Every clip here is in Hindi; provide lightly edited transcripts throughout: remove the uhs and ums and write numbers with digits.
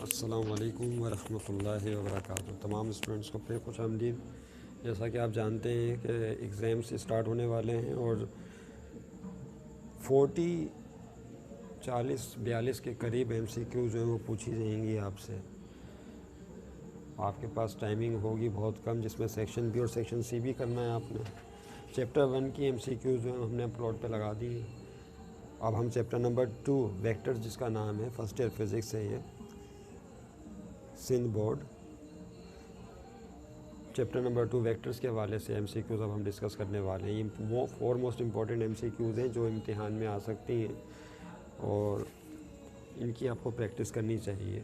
अस्सलाम वालेकुम वरहमतुल्लाहि वबरकातुहू। तमाम स्टूडेंट्स को फिर खुश आमदीद। जैसा कि आप जानते हैं कि एग्ज़ाम्स स्टार्ट होने वाले हैं और 40-42 के करीब MCQ जो हैं वो पूछी जाएंगी आपसे। आपके पास टाइमिंग होगी बहुत कम, जिसमें सेक्शन बी और सेक्शन सी भी करना है आपने। चैप्टर 1 की MCQ जो है हमने प्लॉट पे लगा दी है। अब हम चैप्टर नंबर 2 वेक्टर्स, जिसका नाम है, फर्स्ट ईयर फिज़िक्स है ये, Sindh board, chapter number 2 vectors के हवाले से MCQs अब हम डिस्कस करने वाले हैं। ये वो 4 मोस्ट इंपॉर्टेंट MCQs हैं जो इम्तिहान में आ सकती हैं और इनकी आपको प्रैक्टिस करनी चाहिए।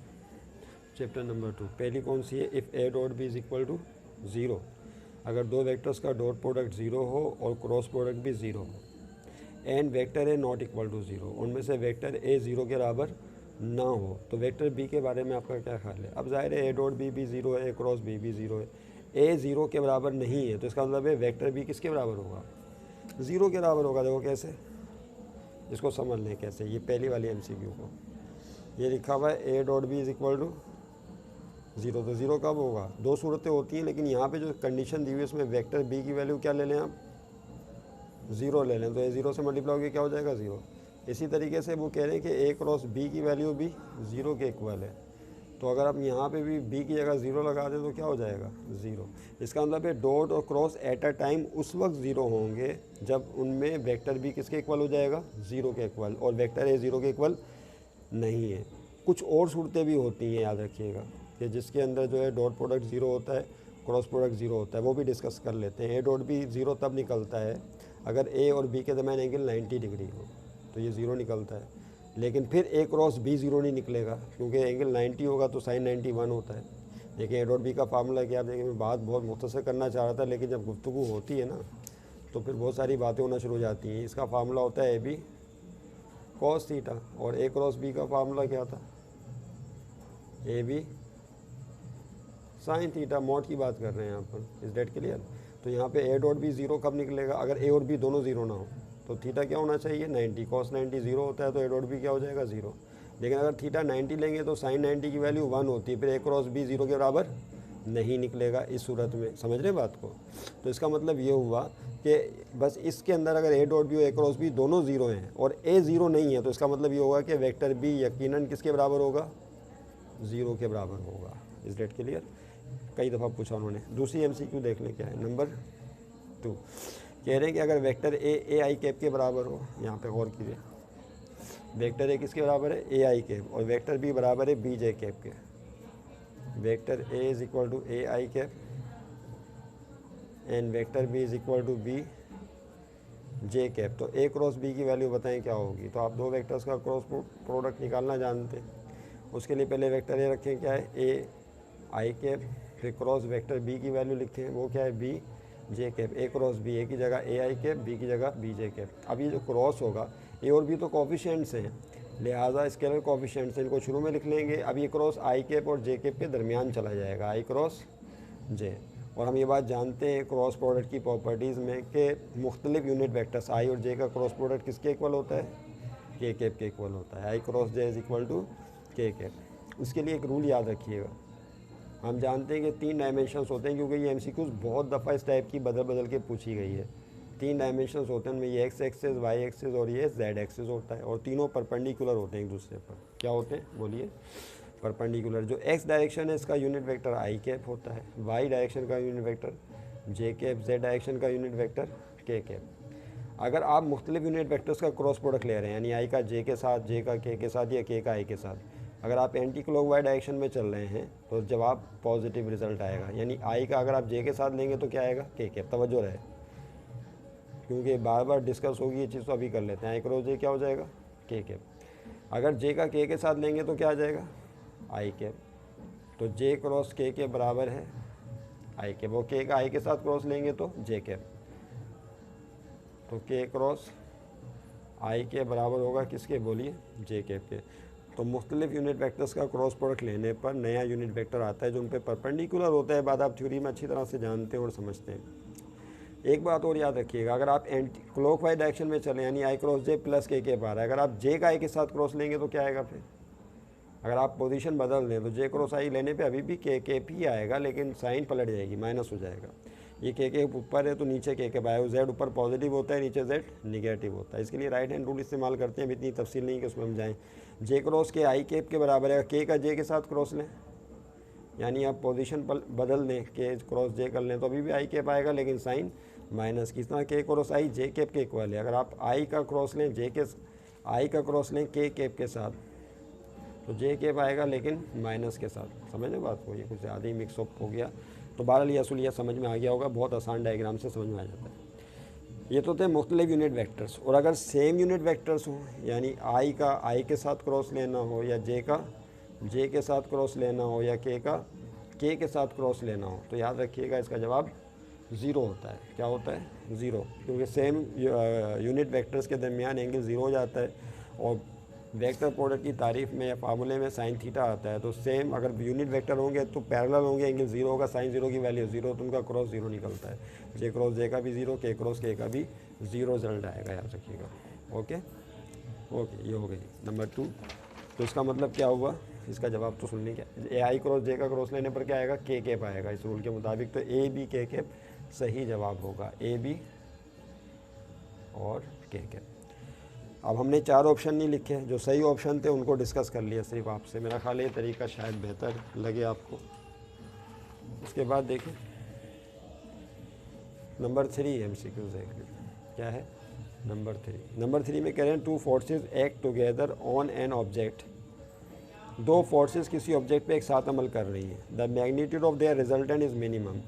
चैप्टर नंबर 2 पहली कौन सी है? If A dot B is equal to 0, अगर दो वेक्टर्स का डॉट प्रोडक्ट 0 हो और क्रॉस प्रोडक्ट भी 0 हो, and vector A not equal to 0, उनमें से वेक्टर ए 0 के बराबर ना हो, तो वेक्टर बी के बारे में आपका क्या ख्याल है? अब जाहिर है ए डॉट बी भी 0 है, ए क्रॉस बी भी 0 है, ए 0 के बराबर नहीं है, तो इसका मतलब है वेक्टर बी किसके बराबर होगा? 0 के बराबर होगा। देखो कैसे, इसको समझ लें कैसे। ये पहली वाली MCQ को, ये लिखा हुआ है A dot B is equal to 0, तो 0 कब होगा? दो सूरतें होती हैं, लेकिन यहाँ पे जो कंडीशन दी हुई है इसमें वेक्टर बी की वैल्यू क्या ले लें आप? 0 ले लें, तो ए 0 से मल्टीप्लाई होकर क्या हो जाएगा? 0। इसी तरीके से वो कह रहे हैं कि ए क्रॉस बी की वैल्यू भी 0 के इक्वल है, तो अगर आप यहाँ पे भी b की जगह 0 लगा दें तो क्या हो जाएगा? 0। इसका मतलब है डॉट और क्रॉस एट अ टाइम उस वक्त 0 होंगे जब उनमें वेक्टर b किसके इक्वल हो जाएगा? 0 के इक्वल, और वेक्टर a 0 के इक्वल नहीं है। कुछ और सूरतें भी होती हैं, याद रखिएगा, कि जिसके अंदर जो है डॉट प्रोडक्ट 0 होता है, क्रॉस प्रोडक्ट 0 होता है, वो भी डिस्कस कर लेते हैं। ए डॉट बी 0 तब निकलता है अगर a और b के दरमियान एंगल 90 डिग्री हो, तो ये 0 निकलता है। लेकिन फिर ए क्रॉस बी 0 नहीं निकलेगा, क्योंकि एंगल 90 होगा तो साइन 91 होता है। देखिए ए डॉट बी का फार्मूला क्या? देखिए मैं बात बहुत मुख्तसर करना चाह रहा था, लेकिन जब गुफ्तगू होती है ना तो फिर बहुत सारी बातें होना शुरू हो जाती हैं। इसका फार्मूला होता है ए बी कॉस थीटा, और ए क्रॉस बी का फार्मूला क्या था? A B sine theta. Mod की बात कर रहे हैं यहाँ पर। Is that clear? तो यहाँ पे ए डॉट बी 0 कब निकलेगा? अगर ए और बी दोनों 0 ना हो तो थीटा क्या होना चाहिए? 90। कॉस 90 0 होता है, तो ए डॉट बी क्या हो जाएगा? 0। लेकिन अगर थीटा 90 लेंगे तो साइन 90 की वैल्यू 1 होती है, फिर ए क्रॉस बी 0 के बराबर नहीं निकलेगा इस सूरत में। समझ रहे बात को? तो इसका मतलब ये हुआ कि बस इसके अंदर अगर ए डॉट बी और ए क्रॉस बी दोनों 0 हैं और ए 0 नहीं है, तो इसका मतलब ये होगा कि वेक्टर बी यकीनन किसके बराबर होगा? 0 के बराबर होगा। Is that clear? कई दफ़ा पूछा उन्होंने। दूसरी MCQ देख लें क्या है, नंबर 2। कह रहे हैं कि अगर वेक्टर ए आई कैप के बराबर हो, यहाँ पे गौर कीजिए, वेक्टर ए किसके बराबर है? ए आई कैप, और वेक्टर बी बराबर है बी जे कैप के। Vector A is equal to A I cap and vector B is equal to B J cap. तो ए क्रॉस बी की वैल्यू बताएं क्या होगी? तो आप दो वेक्टर्स का क्रॉस प्रोडक्ट निकालना जानते हैं। उसके लिए पहले वेक्टर ए रखें, क्या है? ए आई कैप, फिर क्रॉस वेक्टर बी की वैल्यू लिखते हैं, वो क्या है? B J cap. A cross B, A की जगह ए आई कैप, बी की जगह बी जे कैप। अब ये जो क्रॉस होगा, ए और बी तो कोफिशिएंट्स हैं, लिहाजा स्केलर कोफिशिएंट्स हैं, इनको शुरू में लिख लेंगे। अब ये क्रॉस आई कैप और जे कैप के दरमियान चला जाएगा, आई क्रॉस जे। और हम ये बात जानते हैं क्रॉस प्रोडक्ट की प्रॉपर्टीज़ में कि मुख्तलिफ यूनिट वेक्टर्स आई और जे का क्रॉस प्रोडक्ट किसके इक्वल होता है? के कैप के इक्वल होता है। I cross J is equal to K cap. उसके लिए एक रूल याद रखिएगा। हम जानते हैं कि 3 डायमेंशंस होते हैं, क्योंकि ये MCQs बहुत दफ़ा इस टाइप की बदल बदल के पूछी गई है। 3 डायमेंशंस होते हैं, उनमें ये एक्स एक्सिस, वाई एक्सिस और ये जेड एक्सिस होता है, और तीनों परपेंडिकुलर होते हैं एक दूसरे पर। क्या होते हैं बोलिए? परपेंडिकुलर। जो एक्स डायरेक्शन है इसका यूनिट वेक्टर आई कैप होता है, वाई डायरेक्शन का यूनिट वेक्टर जे कैप, जेड डायरेक्शन का यूनिट वेक्टर के कैप। अगर आप मुख्तलिफ यूनिट वेक्टर्स का क्रॉस प्रोडक्ट ले रहे हैं, यानी आई का जे के साथ, जे का के साथ, या के का आई के साथ, अगर आप एंटी क्लॉकवाइज डायरेक्शन में चल रहे हैं तो जवाब पॉजिटिव रिजल्ट आएगा। यानी आई का अगर आप जे के साथ लेंगे तो क्या आएगा? के कैप। तवज्जो रहे, क्योंकि बार बार डिस्कस होगी ये चीज़, तो अभी कर लेते हैं। आई क्रॉस जे क्या हो जाएगा? के कैप। अगर जे का के साथ लेंगे तो क्या आ जाएगा? आई कैप। तो जे क्रॉस के बराबर है आई कैप, और के का आई के साथ क्रॉस लेंगे तो जे कैप। तो के क्रॉस आई के बराबर होगा किसके? बोलिए? जे कैप के। तो मुख्तलिफ यूनिट वेक्टर्स का क्रॉस प्रोडक्ट लेने पर नया यूनिट वेक्टर आता है जो उन पर परपेंडिकुलर होता है। बात आप थ्योरी में अच्छी तरह से जानते हैं और समझते हैं। एक बात और याद रखिएगा, अगर आप एंटी क्लॉकवाइज डायरेक्शन में चलें, यानी आई क्रॉस जे प्लस के बार है, अगर आप जे का आई के साथ क्रॉस लेंगे तो क्या आएगा? फिर अगर आप पोजीशन बदल दें तो जे क्रॉस आई लेने पे अभी भी के कैप ही आएगा, लेकिन साइन पलट जाएगी, माइनस हो जाएगा। ये के कैप ऊपर है तो नीचे के कैप आएगा, जेड ऊपर पॉजिटिव होता है, नीचे जेड निगेटिव होता है। इसके लिए राइट हैंड रूल इस्तेमाल करते हैं, इतनी तफसील नहीं कि उसमें हम जाएँ। जे क्रॉस के आई कैप के बराबर है, के का जे के साथ क्रॉस लें, यानी आप पोजीशन बदल दें, के क्रॉस जे कर लें तो अभी भी आई कैप आएगा, लेकिन साइन माइनस की। इस तरह के क्रॉस आई जे कैप के इक्वल है। अगर आप आई का क्रॉस लें जे के, आई का क्रॉस लें के कैप के साथ तो जे कैप आएगा, लेकिन माइनस के साथ। समझ में बात को, ये कुछ ज़्यादा ही मिक्सअप हो गया। तो बहरहाल ये असूल यह समझ में आ गया होगा, बहुत आसान डायग्राम से समझ में आ जाता है। ये तो थे मुख्तलिफ यूनिट वेक्टर्स। और अगर सेम यूनिट वेक्टर्स हों, यानी आई का आई के साथ क्रॉस लेना हो, या जे का जे के साथ क्रॉस लेना हो, या के का के के साथ क्रॉस लेना हो, तो याद रखिएगा इसका जवाब ज़ीरो होता है। क्या होता है? ज़ीरो, क्योंकि सेम यूनिट वेक्टर्स के दरमियान एंगल ज़ीरो हो जाता है। और वेक्टर प्रोडक्ट की तारीफ में या फार्मूले में साइन थीटा आता है। तो सेम अगर यूनिट वेक्टर होंगे तो पैरेलल होंगे, एंगल ज़ीरो होगा, साइन ज़ीरो की वैल्यू ज़ीरो, तो उनका क्रॉस ज़ीरो निकलता है। जे क्रॉस जे का भी ज़ीरो, के क्रॉस के का भी ज़ीरो रिजल्ट आएगा, याद रखिएगा। ओके ओके, ये हो गई नंबर 2। तो इसका मतलब क्या हुआ, इसका जवाब तो सुनने क्या, ए आई क्रॉस जे का क्रॉस लेने पर क्या आएगा? के कैप आएगा इस रूल के मुताबिक। तो ए बी के कैप सही जवाब होगा, ए बी और के कैप। अब हमने 4 ऑप्शन नहीं लिखे, जो सही ऑप्शन थे उनको डिस्कस कर लिया सिर्फ आपसे। मेरा ख्याल ये तरीका शायद बेहतर लगे आपको। उसके बाद देखिए नंबर 3 MCQs है। क्या है? नंबर 3 में कह रहे हैं 2 forces act together on an object. 2 forces किसी ऑब्जेक्ट पे एक साथ अमल कर रही हैं। The magnitude of their resultant is minimum.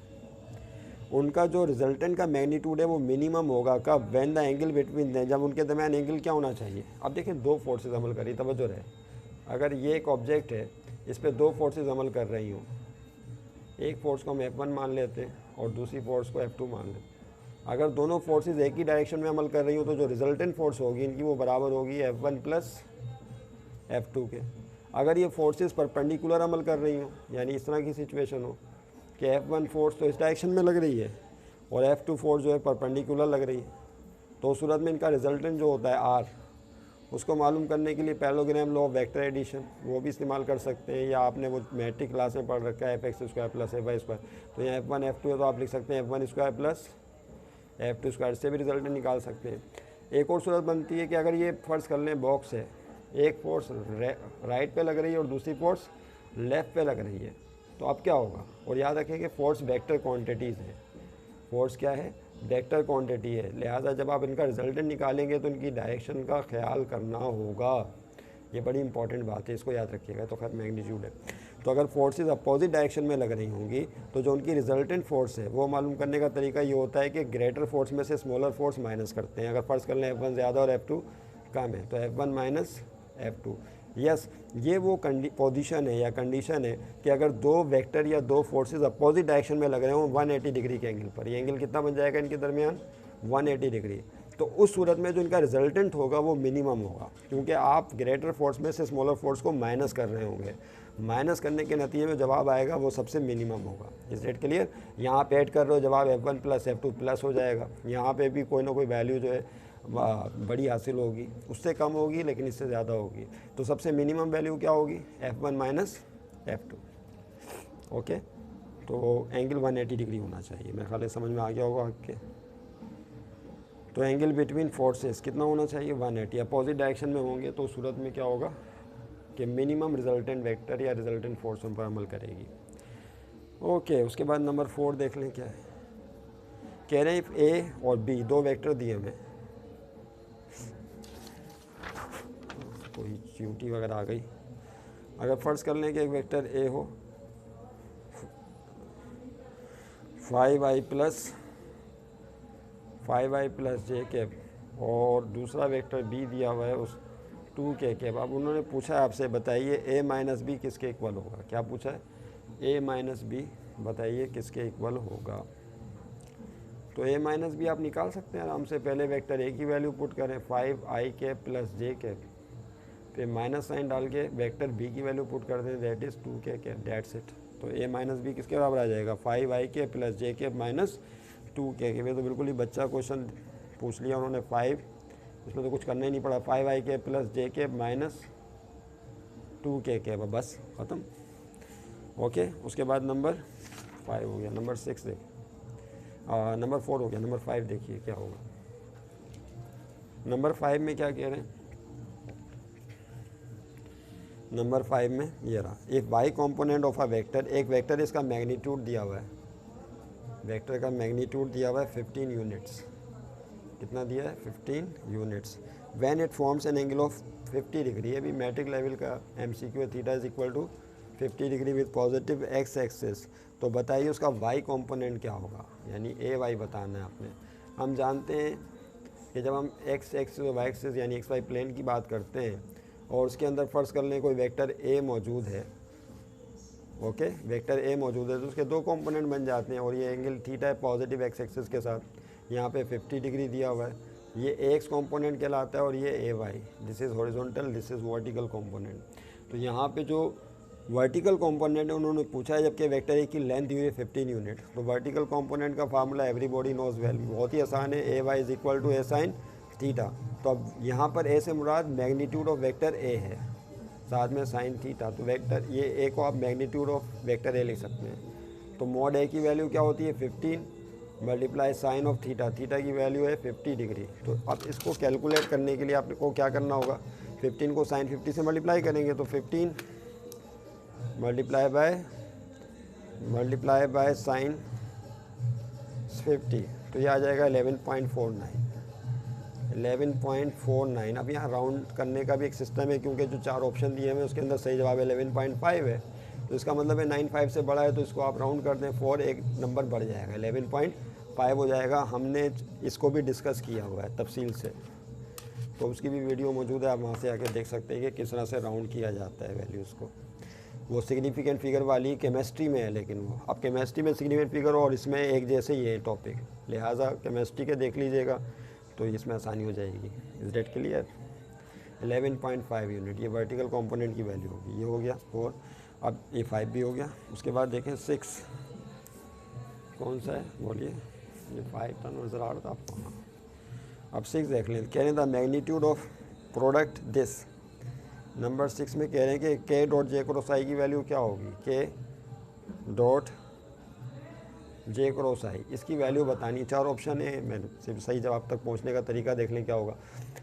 उनका जो रिजल्टेंट का मैग्नीट्यूड है वो मिनिमम होगा कब? When the angle between them, जब उनके दरमियान एंगल क्या होना चाहिए? अब देखिए 2 फोर्सेस अमल कर रही, तवज्जो रहे। अगर ये एक ऑब्जेक्ट है, इस पर 2 फोर्सेस अमल कर रही हूँ, एक फोर्स को हम F1 मान लेते हैं और दूसरी फोर्स को F2 मान लेते हैं। अगर दोनों फोर्सेस एक ही डायरेक्शन में अमल कर रही हूँ तो जो रिजल्टेंट फोर्स होगी इनकी वो बराबर होगी F1 प्लस F2 के। अगर ये फोर्सेस परपेंडिकुलर अमल कर रही हूँ, यानी इस तरह की सिचुएशन हो कि F1 फोर्स तो इस डायरेक्शन में लग रही है और F2 फोर्स जो है परपेंडिकुलर लग रही है, तो उस सूरत में इनका रिजल्टेंट जो होता है R, उसको मालूम करने के लिए parallelogram law of vector addition वो भी इस्तेमाल कर सकते हैं, या आपने वो मैट्रिक क्लास में पढ़ रखा है fx² प्लस fy²। तो यहाँ F1 F2 है तो आप लिख सकते हैं F1² प्लस F2², से भी रिजल्टेंट निकाल सकते हैं। एक और सूरत बनती है कि अगर ये फ़र्ज़ कर लें बॉक्स है, एक फोर्स राइट पे लग रही है और दूसरी फोर्स लेफ़्ट पे लग रही है, तो अब क्या होगा? और याद रखें कि फोर्स वेक्टर क्वांटिटीज़ है। फोर्स क्या है? वेक्टर क्वांटिटी है। लिहाजा जब आप इनका रिजल्टेंट निकालेंगे तो इनकी डायरेक्शन का ख्याल करना होगा। ये बड़ी इंपॉर्टेंट बात है, इसको याद रखिएगा। तो खैर मैग्नीट्यूड है, तो अगर फोर्सेस अपोजिट डायरेक्शन में लग रही होंगी तो जो उनकी रिजल्टेंट फोर्स है वो मालूम करने का तरीका ये होता है कि ग्रेटर फोर्स में से स्मॉलर फोर्स माइनस करते हैं। अगर फ़र्ज़ कर लें F1 ज़्यादा और F2 कम है तो F1 माइनस F2। यस, ये वो पोजीशन है या कंडीशन है कि अगर 2 वेक्टर या 2 फोर्सेस अपोजिट डायरेक्शन में लग रहे हों 180 डिग्री के एंगल पर, ये एंगल कितना बन जाएगा इनके दरमियान? 180 डिग्री। तो उस सूरत में जो इनका रिजल्टेंट होगा वो मिनिमम होगा, क्योंकि आप ग्रेटर फोर्स में से स्मॉलर फोर्स को माइनस कर रहे होंगे। माइनस करने के नतीजे में जवाब आएगा वो सबसे मिनिमम होगा। इस रेट क्लियर? यहाँ पे ऐड कर रहे हो, जवाब F1 प्लस F2 प्लस हो जाएगा। यहाँ पे भी कोई ना कोई वैल्यू जो है बड़ी हासिल होगी, उससे कम होगी लेकिन इससे ज़्यादा होगी। तो सबसे मिनिमम वैल्यू क्या होगी? F1 minus F2। ओके, तो एंगल 180 डिग्री होना चाहिए। मेरे ख्याल समझ में आ गया होगा आपके। तो एंगल बिटवीन फोर्सेस कितना होना चाहिए? 180। अपोजिट डायरेक्शन में होंगे तो उस सूरत में क्या होगा कि मिनिमम रिजल्टेंट वेक्टर या रिजल्टेंट फोर्स उन पर अमल करेगी। ओके, उसके बाद नंबर 4 देख लें क्या है। कह रहे हैं A और B 2 वेक्टर दिए हमें, कोई चींटी वगैरह आ गई। अगर फ़र्ज़ कर लें कि एक वेक्टर A हो 5i प्लस जे कैप और दूसरा वेक्टर B दिया हुआ है उस 2k कैप। अब उन्होंने पूछा है आपसे, बताइए A माइनस बी किसके इक्वल होगा? क्या पूछा है? A माइनस बी बताइए किसके इक्वल होगा? तो A माइनस बी आप निकाल सकते हैं आराम से। पहले वेक्टर A की वैल्यू पुट करें 5i कैप प्लस जे कैप, फिर माइनस साइन डाल के वेक्टर B की वैल्यू पुट कर दें, that is 2k cap, that's it. तो A माइनस बी किसके बराबर आ जाएगा? 5i कैप प्लस जे कैप माइनस 2k कैप। तो बिल्कुल ही बच्चा क्वेश्चन पूछ लिया उन्होंने। 5, इसमें तो कुछ करना ही नहीं पड़ा। 5i कैप प्लस जे कैप माइनस 2k कैप, बस ख़त्म। ओके, उसके बाद नंबर 5 हो गया, नंबर 6 देख, नंबर 4 हो गया, नंबर 5 देखिए क्या होगा। नंबर 5 में क्या कह रहे हैं, नंबर 5 में ये रहा, if Y component of a vector, एक वेक्टर इसका मैग्नीट्यूड दिया हुआ है, वेक्टर का मैग्नीट्यूड दिया हुआ है 15 यूनिट्स, कितना दिया है 15 units, when it forms an angle of 50 degree, ये भी मैट्रिक लेवल का एमसीक्यू है, theta is equal to 50 degree with positive X axis. तो बताइए उसका वाई कंपोनेंट क्या होगा, यानी ए वाई बताना है आपने। हम जानते हैं कि जब हम एक्स एक्सिस और वाई एक्सिस यानी एक्स वाई प्लेन की बात करते हैं और उसके अंदर फ़र्ज़ कर लें कोई वेक्टर ए मौजूद है, ओके, वेक्टर ए मौजूद है, तो उसके दो कंपोनेंट बन जाते हैं, और ये एंगल थीटा है पॉजिटिव एक्स एक्सिस के साथ, यहाँ पे 50 डिग्री दिया हुआ है, ये एक्स कंपोनेंट कहलाता है और ये A Y, this is horizontal, this is vertical component. तो यहाँ पे जो वर्टिकल कंपोनेंट है उन्होंने पूछा है, जबकि वेक्टर ए की लेंथ दी हुई है 15 यूनिट, तो वर्टिकल कंपोनेंट का फार्मूला एवरीबॉडी नोज वेल, बहुत ही आसान है, A Y is equal to A sine theta. तो अब यहाँ पर ए से मुराद मैग्नीट्यूड ऑफ वेक्टर ए है, साथ में साइन थीटा, तो वेक्टर ये ए को आप मैग्नीट्यूड ऑफ वेक्टर ए लिख सकते हैं। तो मॉड ए की वैल्यू क्या होती है 15 multiply sine of theta, theta की वैल्यू है 50 डिग्री। तो अब इसको कैलकुलेट करने के लिए आपको क्या करना होगा, 15 को साइन 50 से मल्टीप्लाई करेंगे, तो 15 मल्टीप्लाई बाय साइन 50, तो ये आ जाएगा 11.49। अब यहाँ राउंड करने का भी एक सिस्टम है, क्योंकि जो 4 ऑप्शन दिए हैं उसके अंदर सही जवाब 11.5 है, तो इसका मतलब है 95 से बड़ा है, तो इसको आप राउंड कर दें 4, एक नंबर बढ़ जाएगा 11.5 हो जाएगा। हमने इसको भी डिस्कस किया हुआ है तफसील से, तो उसकी भी वीडियो मौजूद है, आप वहाँ से आके देख सकते हैं कि किस तरह से राउंड किया जाता है वैल्यूज़ को। वो सिग्निफिकेंट फिगर वाली केमिस्ट्री में है, लेकिन वो अब केमिस्ट्री में सिग्निफिकेंट फिगर और इसमें एक जैसे ही है टॉपिक, लिहाजा केमिस्ट्री के देख लीजिएगा तो इसमें आसानी हो जाएगी। Is that clear. 11.5 यूनिट ये वर्टिकल कंपोनेंट की वैल्यू होगी, ये हो गया 4, अब ये 5 भी हो गया। उसके बाद देखें 6 कौन सा है बोलिए, ये 5 था नजर आ रहा था आपको, हाँ। अब 6 देख लें, कह रहे हैं the magnitude of product this, number 6 में कह रहे हैं कि के डॉट जे क्रॉस आई की वैल्यू क्या होगी, के डॉट जे क्रॉस आई, इसकी वैल्यू बतानी। 4 ऑप्शन है, मैं सिर्फ सही जवाब तक पहुंचने का तरीका देख लें क्या होगा।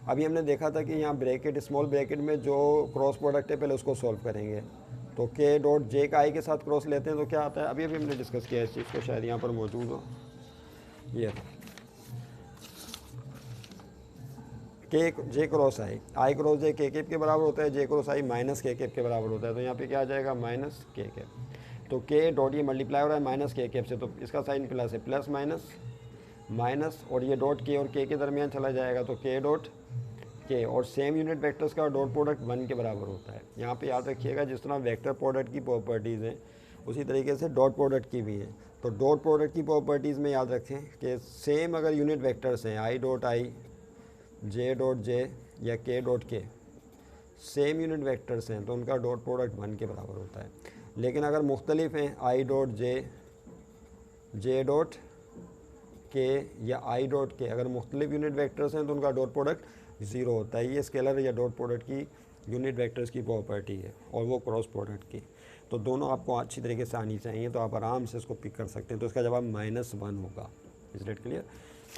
अभी हमने देखा था कि यहाँ ब्रैकेट, स्मॉल ब्रैकेट में जो क्रॉस प्रोडक्ट है पहले उसको सॉल्व करेंगे, तो के डॉट जे का आई के साथ क्रॉस लेते हैं तो क्या आता है, अभी हमने डिस्कस किया इस चीज़ को, शायद यहाँ पर मौजूद हो, ये के जे क्रॉस आई क्रॉस जे के कैप के बराबर होता है, जे क्रॉस आई माइनस के कैप के बराबर होता है, तो यहाँ पे क्या आ जाएगा माइनस के कैप। तो के डॉट ये मल्टीप्लाई हो रहा है माइनस के कैप से, तो इसका साइन प्लस है, प्लस माइनस माइनस, और ये डॉट के और के दरमियान चला जाएगा, तो के डॉट के, और सेम यूनिट वेक्टर्स का डॉट प्रोडक्ट 1 के बराबर होता है। यहाँ पे याद रखिएगा जिस तरह वेक्टर प्रोडक्ट की प्रॉपर्टीज़ हैं उसी तरीके से डॉट प्रोडक्ट की भी हैं। तो डॉट प्रोडक्ट की प्रॉपर्टीज़ में याद रखें कि सेम अगर यूनिट वेक्टर्स हैं I dot I, J dot J या के डॉट के, सेम यूनिट वेक्टर्स हैं तो उनका डॉट प्रोडक्ट 1 के बराबर होता है। लेकिन अगर मुख्तलिफ हैं I dot J, J dot के या आई डॉट के, अगर मुख्तलिफ यूनिट वेक्टर्स हैं तो उनका डॉट प्रोडक्ट 0 होता है। ये स्केलर या डॉट प्रोडक्ट की यूनिट वेक्टर्स की प्रॉपर्टी है, और वो क्रॉस प्रोडक्ट की। तो दोनों आपको अच्छी तरीके से आनी चाहिए, तो आप आराम से इसको पिक कर सकते हैं। तो इसका जवाब -1 होगा। Is that clear.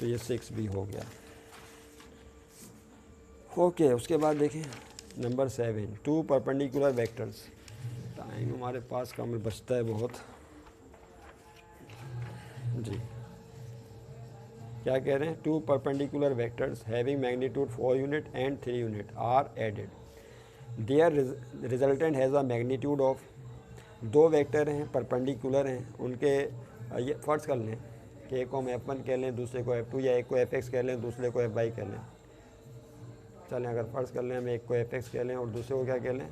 तो ये 6 भी हो गया। ओके, उसके बाद देखें नंबर 7, 2 परपेंडिकुलर वेक्टर्स। टाइम हमारे पास कम बचता है बहुत जी। क्या कह रहे हैं, 2 perpendicular vectors having magnitude 4 unit and 3 unit are added, their resultant has a magnitude of. 2 vector हैं परपेंडिकुलर हैं, उनके ये फ़र्ज़ कर लें कि एक को हम F1 कह लें, दूसरे को F2, या एक को Fx कह लें, दूसरे को Fy कह लें। चलें अगर फ़र्ज़ कर लें हम एक को Fx कह लें और दूसरे को क्या कह लें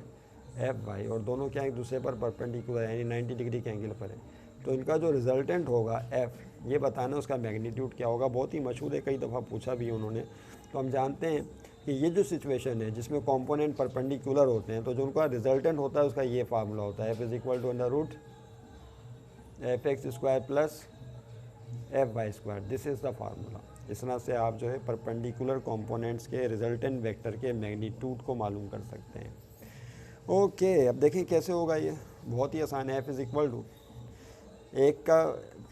Fy, और दोनों क्या एक दूसरे पर परपेंडिकुलर यानी 90 डिग्री के एंगल पर है। तो इनका जो रिजल्टेंट होगा F, ये बताना उसका मैग्नीट्यूड क्या होगा। बहुत ही मशहूर है, कई दफ़ा पूछा भी है उन्होंने। तो हम जानते हैं कि ये जो सिचुएशन है जिसमें कंपोनेंट परपेंडिकुलर होते हैं, तो जो उनका रिजल्टेंट होता है उसका ये फार्मूला होता है, F is equal to under root Fx square plus Fy square. This is the formula. इस तरह से आप जो है परपेंडिकुलर कंपोनेंट्स के रिजल्टेंट वेक्टर के मैग्नीट्यूड को मालूम कर सकते हैं। ओके, अब देखें कैसे होगा ये, बहुत ही आसान है। एफ इज़ इक्वल टू, एक का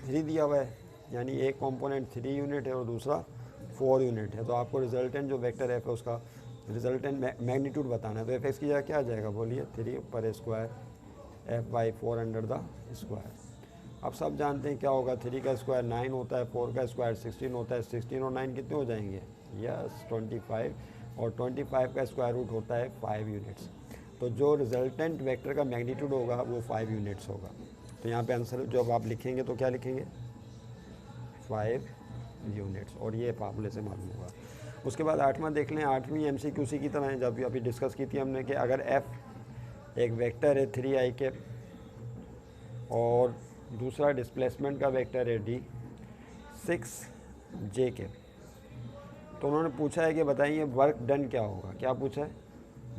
3 दिया हुआ है, यानी एक कंपोनेंट 3 यूनिट है और दूसरा 4 यूनिट है, तो आपको रिजल्टेंट जो वेक्टर एफ है उसका रिजल्टेंट मैग्नीट्यूड बताना है। तो एफ एक्स की जगह क्या आ जाएगा बोलिए, 3 पर square F by 4 under the square. अब सब जानते हैं क्या होगा, 3 का स्क्वायर 9 होता है, 4 का स्क्वायर 16 होता है, 16 और 9 कितने हो जाएंगे, यस 25, और 25 का स्क्वायर रूट होता है 5 यूनिट्स। तो जो रिजल्टेंट वेक्टर का मैग्नीट्यूड होगा वो 5 यूनिट्स होगा। तो यहाँ पे आंसर जब आप लिखेंगे तो क्या लिखेंगे, 5 यूनिट्स, और ये फार्मूले से मालूम होगा। उसके बाद 8वां देख लें, 8वीं एमसीक्यू की तरह है, जब अभी डिस्कस की थी हमने कि अगर एफ एक वेक्टर है 3i के और दूसरा डिस्प्लेसमेंट का वेक्टर है d 6j के, तो उन्होंने पूछा है कि बताइए वर्क डन क्या होगा। क्या पूछा है,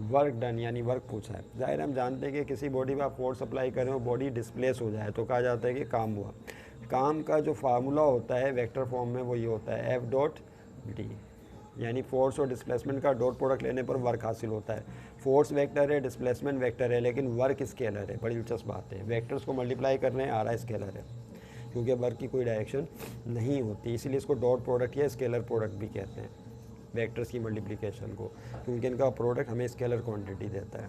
वर्क डन, यानी वर्क पूछा है। ज़ाहिर हम जानते हैं कि किसी बॉडी पर आप फोर्स अप्लाई करें और बॉडी डिस्प्लेस हो जाए तो कहा जाता है कि काम हुआ। काम का जो फार्मूला होता है वेक्टर फॉर्म में वो ये होता है एफ डॉट डी, यानी फोर्स और डिस्प्लेसमेंट का डॉट प्रोडक्ट लेने पर वर्क हासिल होता है। फोर्स वेक्टर है, डिस्प्लेसमेंट वेक्टर है, लेकिन वर्क स्केलर है। बड़ी दिलचस्प बात है, वेक्टर्स को मल्टीप्लाई कर रहे हैं, आ रहा है स्केलर है, क्योंकि वर्क की कोई डायरेक्शन नहीं होती, इसीलिए इसको डॉट प्रोडक्ट या स्केलर प्रोडक्ट भी कहते हैं वेक्टर्स की मल्टीप्लिकेशन को, क्योंकि इनका प्रोडक्ट हमें स्केलर क्वांटिटी देता है।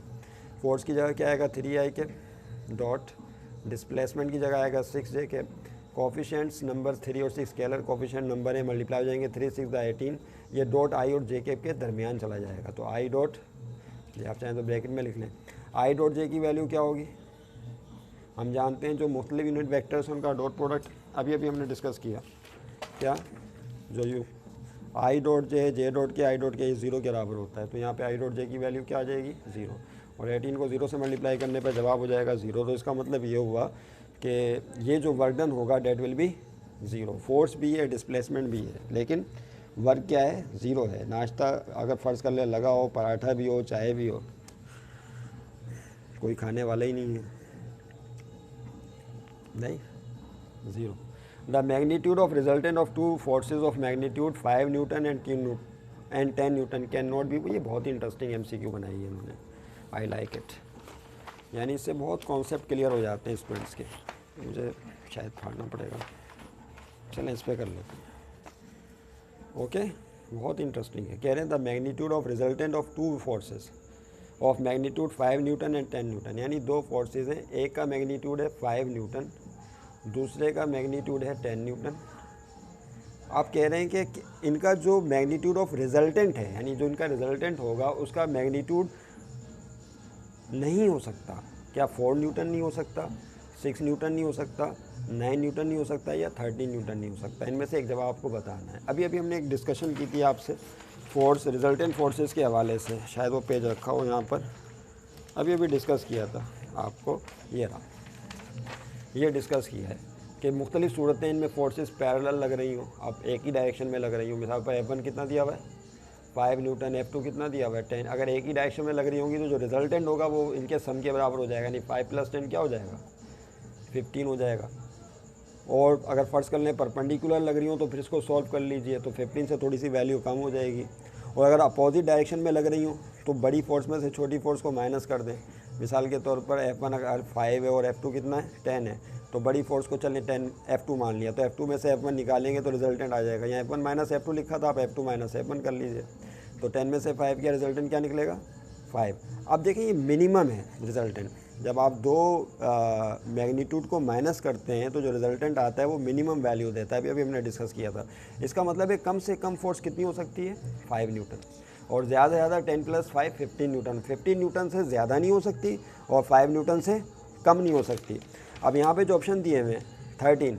फोर्स की जगह क्या आएगा, 3i के डॉट, डिस्प्लेसमेंट की जगह आएगा 6j के। कोफिशिएंट्स नंबर 3 और 6 स्केलर कोफिशिएंट नंबर है, मल्टीप्लाई हो जाएंगे 3 6 18, ये डॉट i और j के दरमियान चला जाएगा। तो i डॉट, ये आप चाहें तो ब्रैकेट में लिख लें, i डॉट j की वैल्यू क्या होगी, हम जानते हैं जो मुख्तलिफ यूनिट वेक्टर्स हैं उनका डॉट प्रोडक्ट अभी हमने डिस्कस किया, क्या, जो you I dot J dot के आई डॉट के 0 के बराबर होता है। तो यहाँ पे आई डॉट जे की वैल्यू क्या आ जाएगी, 0, और 18 को 0 से मल्टीप्लाई करने पर जवाब हो जाएगा 0। तो इसका मतलब ये हुआ कि ये जो वर्क डन होगा डेट विल बी 0। फोर्स भी है, डिस्प्लेसमेंट भी है, लेकिन वर्क क्या है, 0 है। नाश्ता अगर फ़र्ज़ कर ले लगा हो, पराठा भी हो, चाय भी हो, कोई खाने वाला ही नहीं है, नहीं, 0। The magnitude of resultant of two forces of magnitude 5 Newton and 10 Newton cannot be, ये बहुत ही इंटरेस्टिंग MCQ बनाई है इन्होंने, आई लाइक इट। यानी इससे बहुत कॉन्सेप्ट क्लियर हो जाते हैं स्टूडेंट्स के। मुझे शायद फाड़ना पड़ेगा, चलें इस पर कर लेते हैं। ओके, बहुत इंटरेस्टिंग है। कह रहे हैं the magnitude of resultant of two forces of magnitude 5 Newton and 10 Newton, यानी दो फोर्सेज हैं, एक का मैग्नीट्यूड है 5 न्यूटन, दूसरे का मैग्नीट्यूड है 10 न्यूटन। आप कह रहे हैं कि इनका जो मैग्नीट्यूड ऑफ रिजल्टेंट है, यानी जो इनका रिजल्टेंट होगा उसका मैग्नीट्यूड नहीं हो सकता। क्या 4 न्यूटन नहीं हो सकता, 6 न्यूटन नहीं हो सकता, 9 न्यूटन नहीं हो सकता, या 13 न्यूटन नहीं हो सकता? इनमें से एक जवाब आपको बताना है। अभी हमने एक डिस्कशन की थी आपसे फोर्स, रिजल्टेंट फोर्सेस के हवाले से, शायद वो पेज रखा हो यहाँ पर, अभी डिस्कस किया था आपको, ये रहा, ये डिस्कस किया है कि मुख्तलिफ सूरतें इनमें फोर्सेस पैरेलल लग रही हों, अब एक ही डायरेक्शन में लग रही हों। मिसाल पर F1 कितना दिया हुआ है, 5 न्यूटन, F2 कितना दिया हुआ है, 10। अगर एक ही डायरेक्शन में लग रही होंगी तो जो रिजल्टेंट होगा वो इनके सम के बराबर हो जाएगा, यानी 5 + 10 क्या हो जाएगा, 15 हो जाएगा। और अगर फ़र्ज़ कर लें परपेंडिकुलर लग रही हो तो फिर इसको सॉल्व कर लीजिए, तो 15 से थोड़ी सी वैल्यू कम हो जाएगी। और अगर अपोजिट डायरेक्शन में लग रही हो तो बड़ी फोर्स में से छोटी फोर्स को माइनस कर दें। मिसाल के तौर पर F1 अगर 5 है और F2 कितना है, 10 है, तो बड़ी फोर्स को चलें 10 F2 मान लिया, तो F2 में से F1 निकालेंगे तो रिजल्टेंट आ जाएगा। यहाँ F1 - F2 लिखा था, आप F2 - F1 कर लीजिए, तो 10 में से 5 का रिजल्टेंट क्या निकलेगा, 5। अब देखिए ये मिनिमम है रिजल्टेंट, जब आप दो मैग्नीट्यूड को माइनस करते हैं तो जो रिजल्टेंट आता है वो मिनिमम वैल्यू देता है। अभी हमने डिस्कस किया था। इसका मतलब है कम से कम फोर्स कितनी हो सकती है, 5 न्यूटन, और ज़्यादा से ज़्यादा 10 + 5 15 न्यूटन। 15 न्यूटन से ज़्यादा नहीं हो सकती और 5 न्यूटन से कम नहीं हो सकती। अब यहाँ पे जो ऑप्शन दिए हुए 13,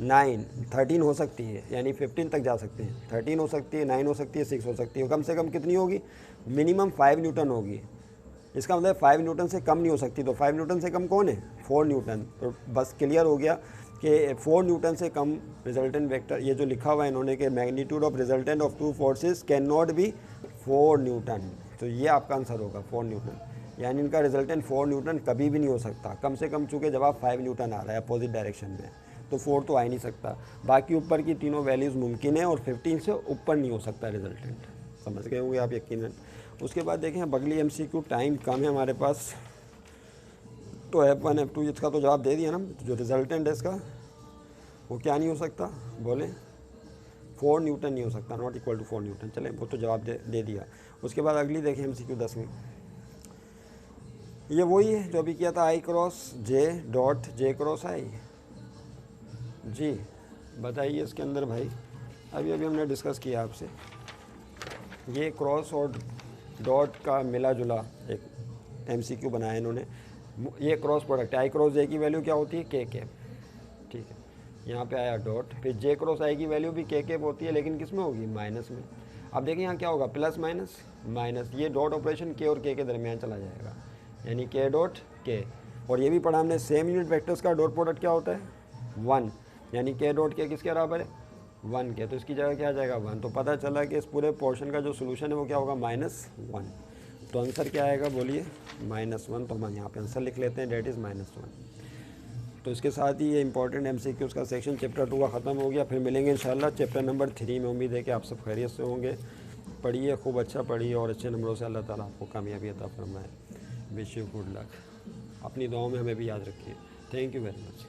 9, 13 हो सकती है, यानी 15 तक जा सकते हैं, 13 हो सकती है, 9 हो सकती है, 6 हो सकती है। कम से कम कितनी होगी, मिनिमम 5 न्यूटन होगी। इसका मतलब 5 न्यूटन से कम नहीं हो सकती। तो 5 न्यूटन से कम कौन है, 4 न्यूटन। तो बस क्लियर हो गया कि 4 न्यूटन से कम रिजल्टेंट वेक्टर, ये जो लिखा हुआ है इन्होंने कि magnitude of resultant of two forces can not be 4 Newton, तो ये आपका आंसर होगा 4 न्यूटन, यानी इनका रिजल्टेंट 4 न्यूटन कभी भी नहीं हो सकता। कम से कम चूँकि जवाब 5 न्यूटन आ रहा है अपोजिट डायरेक्शन में, तो 4 तो आ ही नहीं सकता। बाकी ऊपर की तीनों वैल्यूज़ मुमकिन है और 15 से ऊपर नहीं हो सकता रिजल्टेंट। समझ गए होंगे आप यकीनन। उसके बाद देखें अब अगली MCQ, टाइम कम है हमारे पास, तो F1 F2 इसका तो जवाब दे दिया ना, जो रिजल्टेंट है इसका वो क्या नहीं हो सकता, बोले 4 न्यूटन नहीं हो सकता, नॉट इक्वल टू 4 न्यूटन। चले वो तो जवाब दे दिया। उसके बाद अगली देखें MCQ 10वीं, ये वही है जो अभी किया था, I cross J dot J cross I। जी बताइए इसके अंदर भाई, अभी हमने डिस्कस किया आपसे, ये क्रॉस और डॉट का मिला जुला एक MCQ बनाया इन्होंने। ये cross product I cross J की वैल्यू क्या होती है, K कैप, ठीक है, यहाँ पे आया डॉट, फिर J क्रॉस I की वैल्यू भी K कैप होती है, लेकिन किस में होगी, माइनस में। अब देखिए यहाँ क्या होगा, प्लस माइनस माइनस, ये डॉट ऑपरेशन K और K के दरमियान चला जाएगा, यानी K डॉट K। और ये भी पढ़ा हमने, सेम यूनिट वेक्टर्स का डॉट प्रोडक्ट क्या होता है, 1, यानी K डॉट K किसके बराबर है, 1 के, तो इसकी जगह क्या आ जाएगा 1। तो पता चला कि इस पूरे पोर्शन का जो सोल्यूशन है वो क्या होगा, -1। तो आंसर क्या आएगा, बोलिए -1। तो हम यहाँ पे आंसर लिख लेते हैं, डेट इज़ -1। तो इसके साथ ही ये इंपॉर्टेंट MCQs का सेक्शन चैप्टर 2 का ख़त्म हो गया। फिर मिलेंगे इंशाल्लाह चैप्टर नंबर 3 में। उम्मीद है कि आप सब खैरियत से होंगे। पढ़िए, खूब अच्छा पढ़िए और अच्छे नंबरों से अल्लाह ताला आपको कामयाबी अता फरमाए। Wish you good luck. अपनी दुआओं में हमें भी याद रखिए। Thank you very much.